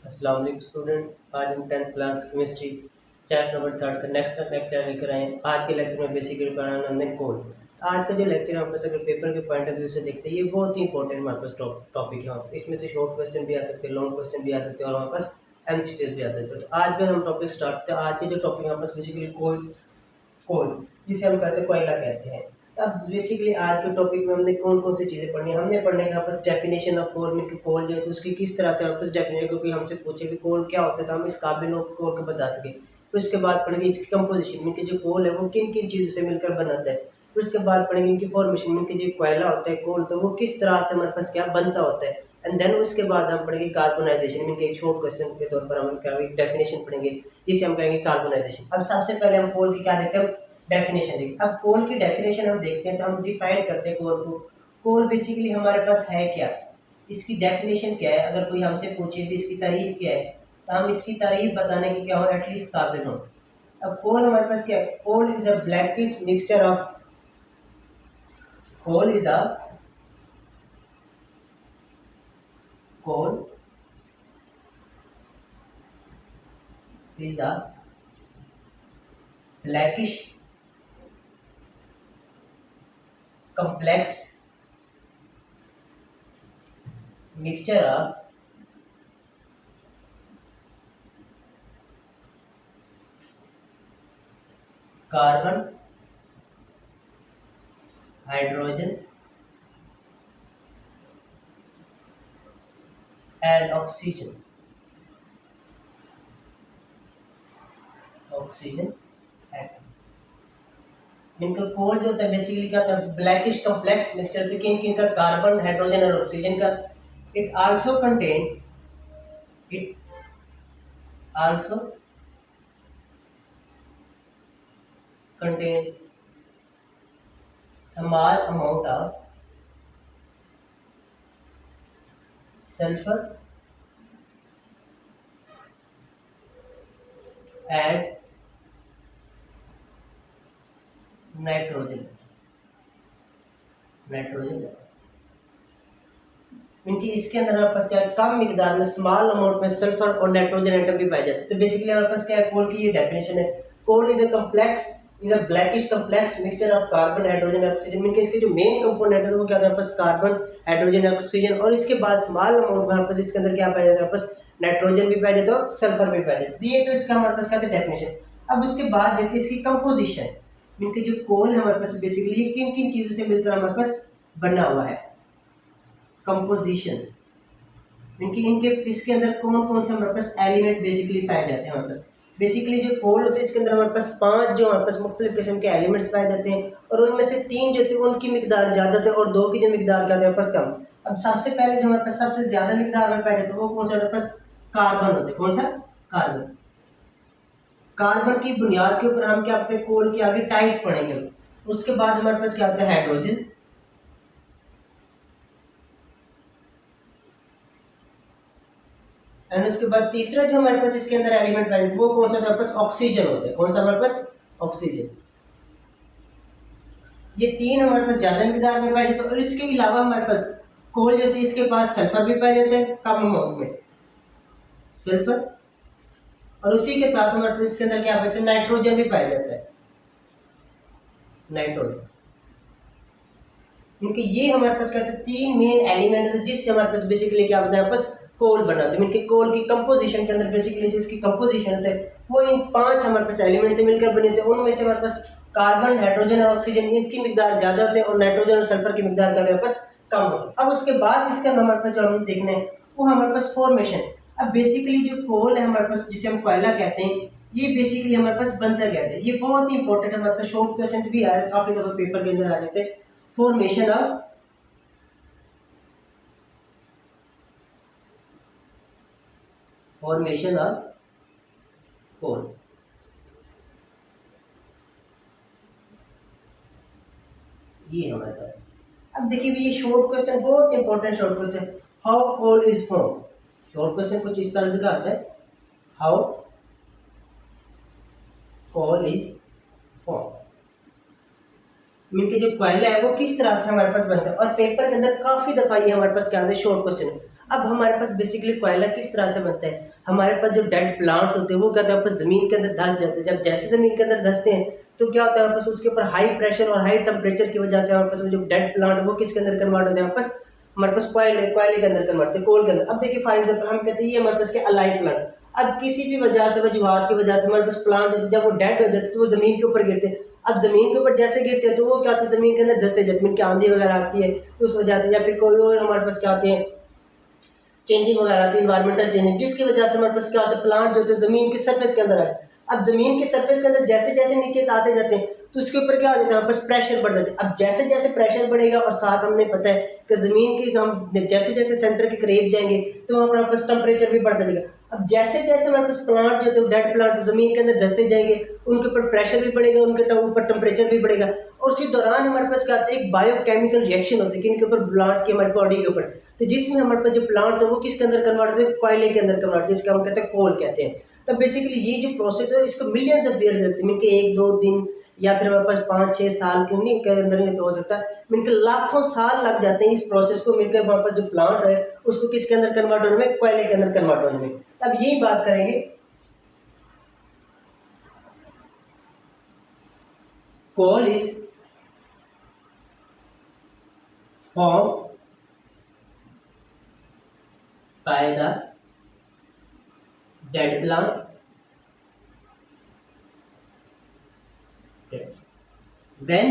अस्सलाम वालेकुम स्टूडेंट। आज हम 10th class chemistry chapter number 3 का नेक्स्ट लेक्चर लेकर आए हैं। आज के लेक्चर में बेसिकली पढ़ाना हमने कोल। आज का जो लेक्चर है आपस अगर पेपर के पॉइंट ऑफ व्यू से देखते हैं, ये बहुत ही इंपॉर्टेंट हमारे पास टॉपिक है। इसमें से शॉर्ट क्वेश्चन भी आ सकते हैं, लॉन्ग क्वेश्चन भी आ सकते हैं और हमारे पास एमसीक्यूज भी आ सकते हैं। तो आज का हम टॉपिक स्टार्ट करते हैं। आज के जो टॉपिक हमारे पास बेसिकली कोल कोल जिसे हम कहते हैं कोयला कहते हैं। अब बेसिकली आज के टॉपिक में हमने कौन कौन सी चीज़ें पढ़नी है, हमने पढ़ने का बस डेफिनेशन ऑफ कोल में कि कोल जो है तो उसकी किस तरह से वापस डेफिनेशन, क्योंकि हमसे पूछे कि कोल क्या होता है तो हम इस काबिल कोल को बता सके। फिर उसके बाद पढ़ेंगे इसकी कंपोजिशन में कि जो कोल है वो किन किन चीज़ों से मिलकर बनाता है। फिर उसके बाद पढ़ेंगे इनकी फॉर्मेशन में कि जो कोयला होता है कोल तो वो किस तरह से हमारे पास क्या बनता होता है। एंड देन उसके बाद हम पढ़ेंगे कार्बोनाइजेशन में, एक शॉर्ट क्वेश्चन के तौर पर हम क्या डेफिनेशन पढ़ेंगे जिसे हम कहेंगे कार्बोनाइजेशन। अब सबसे पहले हम कोल की क्या देखते हैं, डेफिनेशन देखिए। अब कोल की डेफिनेशन हम देखते हैं तो हम डिफाइन करते हैं कोल को। कोल बेसिकली हमारे पास है क्या, इसकी डेफिनेशन क्या है। अगर कोई हमसे पूछे भी इसकी तारीफ क्या है तो हम इसकी तारीफ बताने की क्या हो एटलीस्ट काबिल हो। अब कोल हमारे पास क्या है, coal is a blackish mixture of coal is a coal is a blackish complex mixture of carbon, hydrogen and oxygen atom। इनका कोल जो होता है बेसिकली क्या होता है, ब्लैकिश कॉम्प्लेक्स मिक्सचर तो किन किन का, कार्बन, हाइड्रोजन और ऑक्सीजन का। It also contain small amount of sulfur and nitrogen इनकी इसके अंदर हमारे पास क्या है, कम मिकदार में स्मॉल अमाउंट में सल्फर और नाइट्रोजन एटम भी पाए जाते हैं। तो बेसिकली हमारे पास क्या है, कोल की ये डेफिनेशन है। Coal is a blackish complex mixture of carbon, hydrogen और ऑक्सीजन। इनके इसके जो मेन कंपोनेंट है वो क्या है, पास कार्बन, हाइड्रोजन, ऑक्सीजन और इसके बाद स्मॉल अमाउंट में हमारे पास इसके अंदर क्या पाया जाता है, पास नाइट्रोजन भी पाया जाता है और सल्फर भी पाया जाता है। ये तो इसका हमारे पास क्या था डेफिनेशन। अब उसके बाद देखते हैं इसकी कंपोजिशन। इनके जो कोल है हमारे पास बेसिकली ये किन किन चीजों से मिलकर हमारे पास बना हुआ है। कंपोजिशन इनके इनके इसके अंदर कौन कौन से हमारे पास एलिमेंट बेसिकली पाए जाते हैं। हमारे पास बेसिकली जो कोल होते हैं इसके अंदर हमारे पास 5 जो हमारे पास मुख्तलिफ किस्म के एलिमेंट्स पाए जाते हैं और उनमें से 3 जो थे उनकी मिकदार ज्यादा थे और 2 की जो मिकदार क्या हमारे पास कम। अब सबसे पहले जो हमारे पास सबसे ज्यादा मिकदार में पाए जाते हैं वो कौन सा हमारे पास, कार्बन होते हैं। कौन सा, कार्बन। कार्बन की बुनियाद के ऊपर हम क्या करते हैं, कोल के आगे टाइप्स पढ़ेंगे। उसके बाद हमारे पास क्या होता है, हाइड्रोजन। एंड उसके बाद तीसरा जो हमारे पास इसके अंदर एलिमेंट पाए वो कौन सा, हमारे पास ऑक्सीजन होता है। कौन सा हमारे पास, ऑक्सीजन। ये 3 हमारे पास ज्यादा मिकदार में पाए जाते हैं और इसके अलावा हमारे पास कोल जो है इसके पास सल्फर भी पाए जाते हैं कम अमाउंट में, सल्फर। और उसी के साथ हमारे पास इसके अंदर क्या पाते हैं, नाइट्रोजन भी पाया जाता है, नाइट्रोजन। क्योंकि ये हमारे पास कहते हैं 3 मेन एलिमेंट है जिससे हमारे पास बेसिकली क्या होता है, हमारे पास कोल बनाते हैं। इनके कोल की कंपोजिशन के अंदर बेसिकली जो इसकी कंपोजिशन होता है वो इन 5 हमारे पास एलिमेंट से मिलकर बने होते हैं। उनमें से हमारे पास कार्बन, हाइड्रोजन और ऑक्सीजन इसकी मिकदार ज्यादा होते हैं और नाइट्रोजन और सल्फर की मिकदार क्या हमारे पास कम होती है। अब उसके बाद इसका हमारे पास जो हम देखना है वो हमारे पास फॉर्मेशन। अब बेसिकली जो कोल है हमारे पास जिसे हम कोयला कहते हैं ये बेसिकली हमारे पास बनता क्या है, ये बहुत ही इंपॉर्टेंट है। हमारे पास शॉर्ट क्वेश्चन भी आया, काफी दफा पेपर के अंदर आ जाते हैं। Formation of coal. ये हमारे पास। अब देखिए ये शॉर्ट क्वेश्चन बहुत important short question, how coal is form. Short question कुछ इस तरह से का आता है, हाउ कोल इज फॉर्म। इनके जो कोयला है वो किस तरह से हमारे पास बनता है और पेपर के अंदर काफी दफा ये हमारे पास क्या आता है, शॉर्ट क्वेश्चन। अब हमारे पास बेसिकली कोयला किस तरह से बनता है, हमारे पास जो डेड प्लांट्स होते हैं वो क्या होता है आपस ज़मीन के अंदर धंस जाते हैं। जब जैसे ज़मीन के अंदर धंसते हैं तो क्या होता है आपस उसके ऊपर हाई प्रेशर और हाई टेम्परेचर की वजह से हमारे पास जो डेड प्लांट वो किसके अंदर कन्वर्ट होते हैं आपस हमारे पास कोयले के अंदर कन्वर्ट होते हैं, कोल के अंदर। अब देखिए फॉर एग्जाम्पल हम कहते हैं ये हमारे पास क्या अलाइव प्लांट। अब किसी भी वजह से वजूहत की वजह से हमारे पास प्लांट होते हैं, जब वो डेड हो जाते हैं तो वो ज़मीन के ऊपर गिरते हैं। अब ज़मीन के ऊपर जैसे गिरते हैं तो वो क्या होता है ज़मीन के अंदर धंसते जाते हैं, की आंधी वगैरह आती है तो उस वजह से, या फिर कोई और हमारे पास क्या होते हैं चेंजिंग वगैरह आती है, इन्वायरमेंटल चेंजिंग, जिसकी वजह से हमारे पास क्या होता है प्लांट जो होते हैं जमीन की सरफेस के अंदर आए। अब जमीन की सरफेस के अंदर जैसे जैसे नीचे आते जाते हैं तो उसके ऊपर क्या हो जाता है हमारे पास प्रेशर बढ़ जाता है। अब जैसे जैसे प्रेशर बढ़ेगा और साथ हमने पता है कि जमीन के हम जैसे जैसे सेंटर के करीब जाएंगे तो वहाँ पर हमारे पास टेम्परेचर भी बढ़ता जाएगा। अब जैसे जैसे हमारे पास प्लांट जो होते हैं डेड प्लांट जमीन के अंदर धंसते जाएंगे, उनके ऊपर प्रेशर भी बढ़ेगा, उनके ऊपर टेम्परेचर भी बढ़ेगा, और उसी दौरान हमारे पास क्या होता है एक बायोकेमिकल रिएक्शन होती है किनके ऊपर, प्लांट की हमारी बॉडी के ऊपर। तो जिसमें हमारे पास जो प्लांट्स है वो किसके अंदर कन्वर्ट होते हैं, कोयले के अंदर कन्वर्ट होते हैं, जिसका हम कहते हैं कोल कहते हैं। तो बेसिकली ये जो प्रोसेस है इसको मिलियंस ऑफ ईयर्स लगते हैं, मीन के 1-2 दिन या फिर हमारे पास 5-6 साल के नहीं के अंदर नहीं तो हो सकता है, मीन के लाखों साल लग जाते हैं इस प्रोसेस को, मिलकर हमारे पास जो प्लांट है उसको किसके अंदर कन्वर्ट होने में, कोयले के अंदर कन्वर्ट होने में। अब यही बात करेंगे coal is form by the dead plant when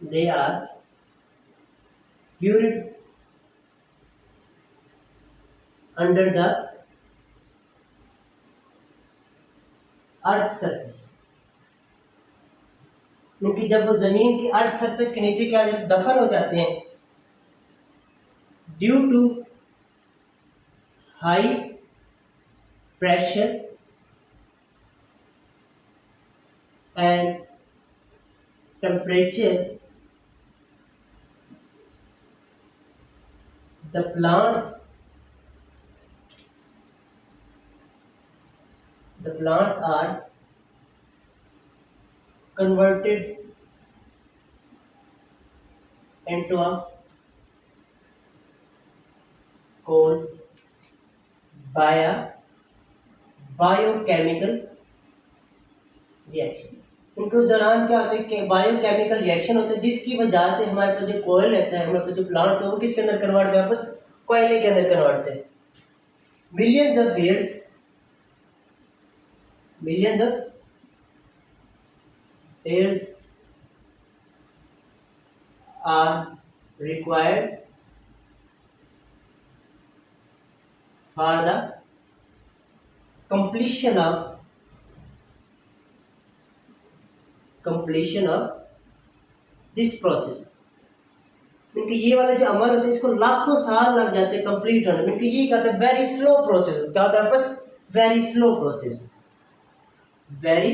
they are buried under the earth surface, क्योंकि जब वो जमीन की अर्थ सरफेस के नीचे क्या दफन हो जाते हैं due to high pressure and temperature, the plants are converted into a coal by a biochemical reaction। क्योंकि उस दौरान क्या होता है कि बायोकेमिकल रिएक्शन होता है जिसकी वजह से हमारे पास जो कोयल रहता है, हमारे पास जो प्लांट होता है वो किसके अंदर कन्वर्ट होता है, बस कोयले के अंदर कन्वर्ट होते हैं। Millions of years are required for the completion of this process। क्योंकि ये वाला जो अमल होता है इसको लाखों साल लग जाते हैं कंप्लीट होने में, क्योंकि ये क्या होता है वेरी स्लो प्रोसेस, क्या होता है बस very slow process, very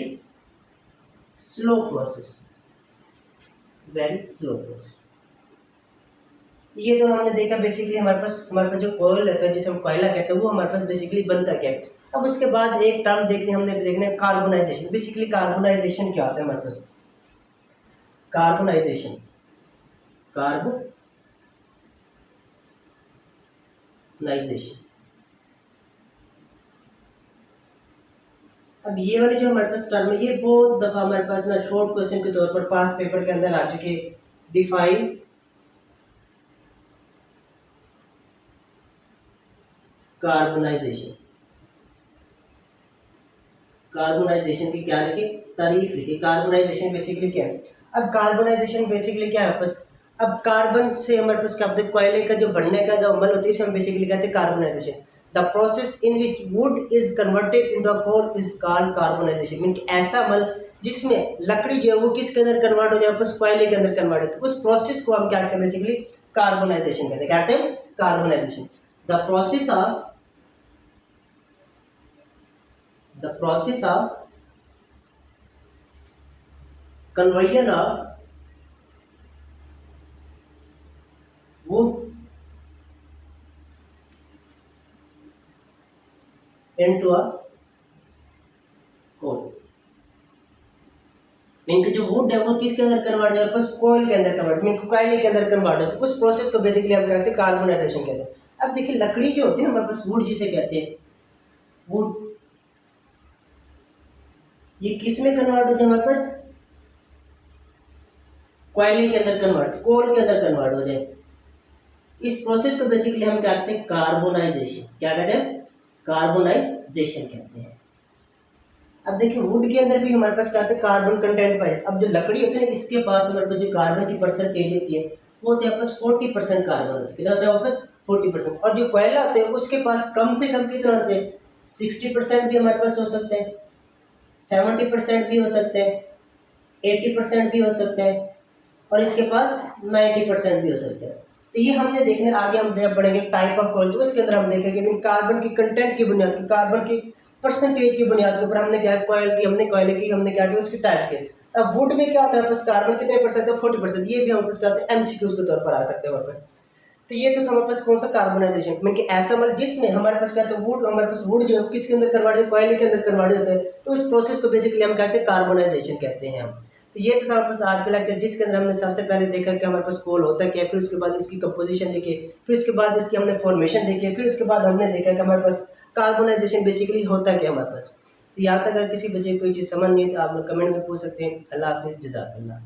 slow process, very slow process. ये तो हमने देखा बेसिकली हमारे पास जो कोयल रहता है जिसे हम कोयला कहते हैं वो हमारे पास बेसिकली बनता क्या है। अब उसके बाद एक टर्म देखने कार्बोनाइजेशन। बेसिकली कार्बोनाइजेशन क्या होता है हमारे पास, कार्बोनाइजेशन अब ये वाली जो हमारे पास टर्म है ये बहुत दफा हमारे पास ना शॉर्ट क्वेश्चन के तौर पर पास पेपर के अंदर आ चुके। डिफाइन कार्बोनाइजेशन की क्या लिखी, तारीफ लिखी। कार्बोनाइजेशन बेसिकली क्या है, अब कार्बोनाइजेशन बेसिकली क्या है बस, अब कार्बन से हमारे पास क्या होता है कोयले का जो बनने का जो अमल होता है इसे हम बेसिकली कहते हैं carbonization. The process in which wood is converted into a coal is called carbonization. Mean ऐसा अमल जिसमें लकड़ी जो है वो किसके अंदर कन्वर्ट हो जाए, बस कोयले के अंदर कन्वर्ट होती है, उस प्रोसेस को हम क्या कहते हैं बेसिकली कार्बोनाइजेशन कहते हैं। क्या कहते हैं, carbonization. The process of conversion of wood into a coal mean जो वुड है वो किसके अंदर कन्वर्ट हो जाता है, कोयल के अंदर कन्वर्ट, मीन कोयले के अंदर कन्वर्ट होता है। उस प्रोसेस को बेसिकली हम कहते हैं कार्बोनाइजेशन कहते हैं। अब देखिए लकड़ी जो होती है ना हमारे पास, वुड जिसे कहते हैं, वुड ये किस में कन्वर्ट होता है हमारे पास, कोयले के अंदर कन्वर्ट, कोल के अंदर कन्वर्ट हो जाए। इस प्रोसेस को बेसिकली हम कहते हैं कार्बोनाइजेशन। क्या कहते हैं, कार्बोनाइजेशन कहते हैं। अब देखिए वुड के अंदर भी हमारे पास क्या होता है, कार्बन कंटेंट पाए। अब जो लकड़ी होती है ना इसके पास हमारे पास जो कार्बन की परसेंटेज होती है वो होती है आपस 40% कार्बन होती है। कितना होता है वापस 40%। और जो कोयला होते हैं उसके पास कम से कम कितना होते हैं, 60% भी हमारे पास हो सकते हैं, 70% भी हो सकते हैं, 80% भी हो सकते हैं, और इसके पास 90% भी हो सकते हैं। तो ये हमने देखने आगे हम जब बढ़ेंगे टाइप ऑफ कोयल, उसके अंदर हम देखेंगे कार्बन की कंटेंट की बुनियाद की, कार्बन की परसेंटेज की बुनियाद के ऊपर हमने क्या कोयल की, हमने कोयले की, हमने क्या किया उसकी टाइप के। अब वुड में क्या होता है बस कार्बन कितने परसेंट है, 40%। ये भी हम कुछ कहते हैं एमसीक्यूज के तौर पर आ सकते हैं हमारे पास। तो ये तो हमारे पास कौन सा कार्बोनाइजेशन, मीन कि ऐसा मतलब जिसमें हमारे पास क्या होता है वुड, हमारे पास वुड जो है किसके अंदर कन्वर्ट है, कोयले के अंदर कन्वर्ट होता है। तो उस प्रोसेस को बेसिकली हम कहते हैं कार्बोनाइजेशन कहते हैं हम। तो ये तो हमारे पास आज का लेक्चर, जिसके अंदर हमने सबसे पहले देखा कि हमारे पास कोल होता है क्या, फिर उसके बाद इसकी कंपोजिशन देखी, फिर उसके बाद इसकी हमने फॉर्मेशन देखी, फिर उसके बाद हमने देखा कि हमारे पास कार्बोनाइजेशन बेसिकली होता क्या हमारे पास। तो यहाँ तक अगर किसी बच्चे को कोई चीज़ समझ नहीं है तो आप लोग कमेंट में पूछ सकते हैं। अल्लाह हाफिज़, जज़ाकल्लाह।